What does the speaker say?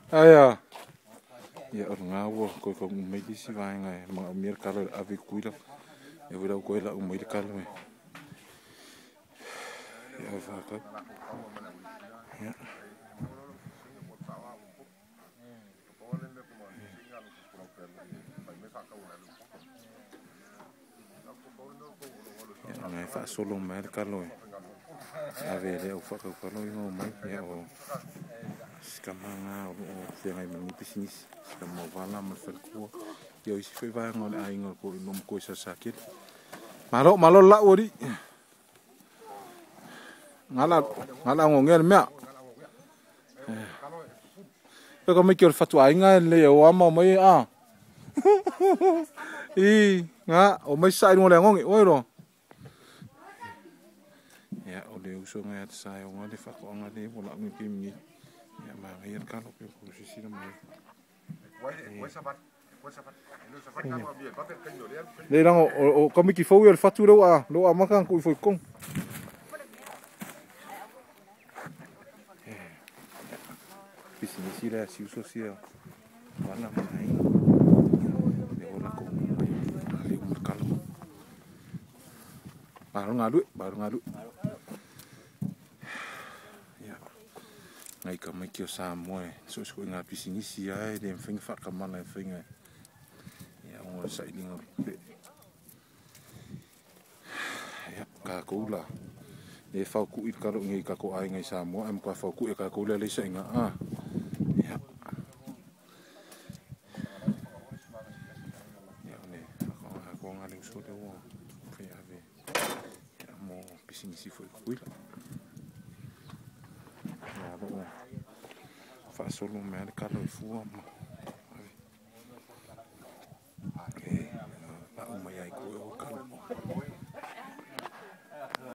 Aya. Ya oranga wo ko ko mai disi vai ngai ma mir kalo ave kuila. E vira ko ela o mai kalo. Ya fa ka. Ya. Ya ngai fa solo mai kalo. Ave le o fa ka kalo no mai ya o. Skamanga o fianga i pisingis skamo vala ma ferko yo isi foi vai ngol ai ngol ko nom ko sa sakit malo la ori ngala ngongel mea ko me kior fatu ai nga le o ama mai a I nga o mai sai ngol ngongi oiro ya o le uso nga at sai o ngale fa ko ngale bola ngi kimi ya ma ir kalo pe ko sisi na mai le lang o kami ki fo yo fatu lo a makan ko foi kong pisi ni sira si uso sia wala mai le ora ko le un kalo baru ngadu ngai ka mai ki o sa moe so ko nga pisini si ai de fing fa ka mana fing ya o sa ilinga ya ka kula e fa ku I ka ro ngai ka ko ai ngai sa moe am ka fa ku e ka ko le sa nga ya ya ne ko nga le so de wo fe ave ya mo pisini si foi kuila fa solo me al carro e fu